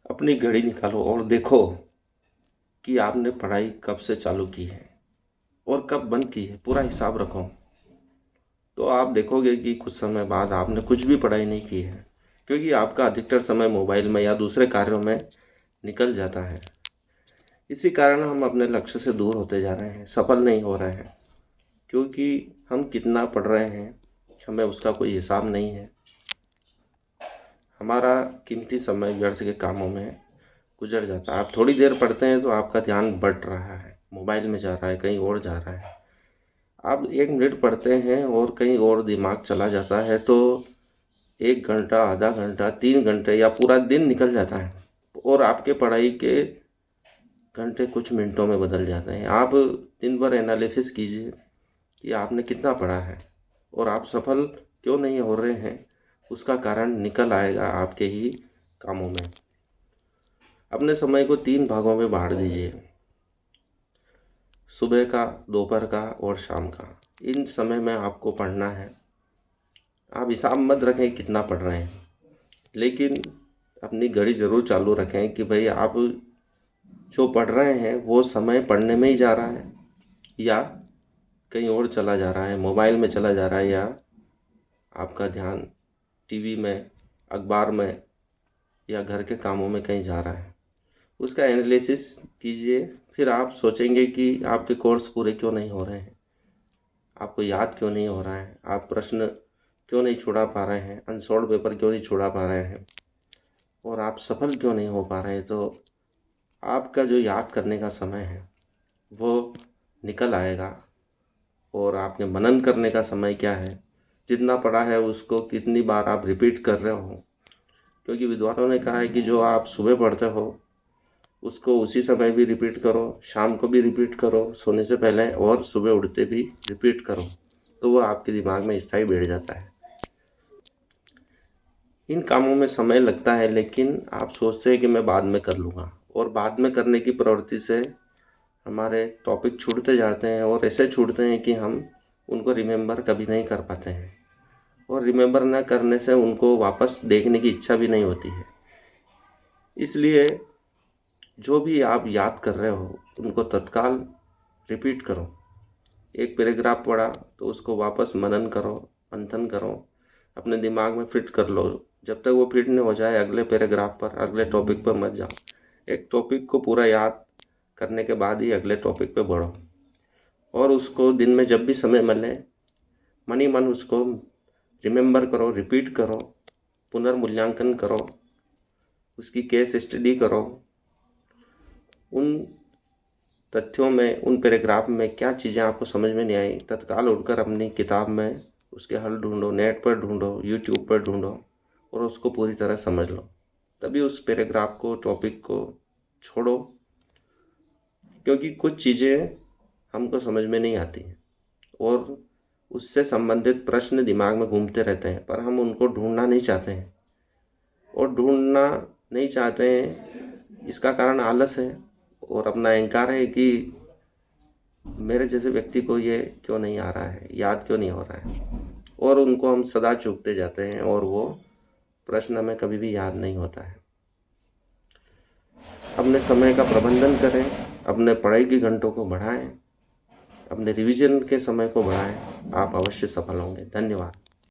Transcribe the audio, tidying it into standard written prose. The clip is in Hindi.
अपनी घड़ी निकालो और देखो कि आपने पढ़ाई कब से चालू की है और कब बंद की है। पूरा हिसाब रखो तो आप देखोगे कि कुछ समय बाद आपने कुछ भी पढ़ाई नहीं की है, क्योंकि आपका अधिकतर समय मोबाइल में या दूसरे कार्यों में निकल जाता है। इसी कारण हम अपने लक्ष्य से दूर होते जा रहे हैं, सफल नहीं हो रहे हैं, क्योंकि हम कितना पढ़ रहे हैं हमें उसका कोई हिसाब नहीं है। हमारा कीमती समय व्यर्थ के कामों में गुजर जाता है। आप थोड़ी देर पढ़ते हैं तो आपका ध्यान बढ़ रहा है, मोबाइल में जा रहा है, कहीं और जा रहा है। आप 1 मिनट पढ़ते हैं और कहीं और दिमाग चला जाता है तो 1 घंटा, आधा घंटा, 3 घंटे या पूरा दिन निकल जाता है और आपके पढ़ाई के घंटे कुछ मिनटों में बदल जाते हैं। आप दिन भर एनालिसिस कीजिए कि आपने कितना पढ़ा है और आप सफल क्यों नहीं हो रहे हैं। उसका कारण निकल आएगा आपके ही कामों में। अपने समय को 3 भागों में बांट दीजिए, सुबह का, दोपहर का और शाम का। इन समय में आपको पढ़ना है। आप हिसाब मत रखें कितना पढ़ रहे हैं, लेकिन अपनी घड़ी ज़रूर चालू रखें कि भाई आप जो पढ़ रहे हैं वो समय पढ़ने में ही जा रहा है या कहीं और चला जा रहा है, मोबाइल में चला जा रहा है, या आपका ध्यान टीवी में, अखबार में या घर के कामों में कहीं जा रहा है। उसका एनालिसिस कीजिए। फिर आप सोचेंगे कि आपके कोर्स पूरे क्यों नहीं हो रहे हैं, आपको याद क्यों नहीं हो रहा है, आप प्रश्न क्यों नहीं छुड़ा पा रहे हैं, अनसॉल्व पेपर क्यों नहीं छुड़ा पा रहे हैं और आप सफल क्यों नहीं हो पा रहे हैं। तो आपका जो याद करने का समय है वो निकल आएगा और आपके मनन करने का समय क्या है, जितना पढ़ा है उसको कितनी बार आप रिपीट कर रहे हो। क्योंकि विद्वानों ने कहा है कि जो आप सुबह पढ़ते हो उसको उसी समय भी रिपीट करो, शाम को भी रिपीट करो सोने से पहले, और सुबह उठते भी रिपीट करो, तो वो आपके दिमाग में स्थायी बैठ जाता है। इन कामों में समय लगता है, लेकिन आप सोचते हैं कि मैं बाद में कर लूँगा, और बाद में करने की प्रवृत्ति से हमारे टॉपिक छूटते जाते हैं और ऐसे छूटते हैं कि हम उनको रिमेंबर कभी नहीं कर पाते हैं, और रिमेंबर न करने से उनको वापस देखने की इच्छा भी नहीं होती है। इसलिए जो भी आप याद कर रहे हो उनको तत्काल रिपीट करो। एक पैराग्राफ पढ़ा तो उसको वापस मनन करो, मंथन करो, अपने दिमाग में फिट कर लो। जब तक वो फिट नहीं हो जाए अगले पैराग्राफ पर, अगले टॉपिक पर मत जाओ। एक टॉपिक को पूरा याद करने के बाद ही अगले टॉपिक पे बढ़ो, और उसको दिन में जब भी समय मिले मन ही मन उसको रिमेंबर करो, रिपीट करो, पुनर्मूल्यांकन करो, उसकी केस स्टडी करो। उन तथ्यों में, उन पैराग्राफ में क्या चीज़ें आपको समझ में नहीं आई, तत्काल उठकर अपनी किताब में उसके हल ढूंढो, नेट पर ढूंढो, यूट्यूब पर ढूंढो और उसको पूरी तरह समझ लो। तभी उस पैराग्राफ को, टॉपिक को छोड़ो, क्योंकि कुछ चीज़ें हमको समझ में नहीं आती हैं और उससे संबंधित प्रश्न दिमाग में घूमते रहते हैं, पर हम उनको ढूंढना नहीं चाहते हैं। और ढूंढना नहीं चाहते हैं इसका कारण आलस है और अपना अहंकार है कि मेरे जैसे व्यक्ति को ये क्यों नहीं आ रहा है, याद क्यों नहीं हो रहा है, और उनको हम सदा चूकते जाते हैं और वो प्रश्न हमें कभी भी याद नहीं होता है। अपने समय का प्रबंधन करें, अपने पढ़ाई के घंटों को बढ़ाएं, अपने रिवीजन के समय को बढ़ाएं, आप अवश्य सफल होंगे। धन्यवाद।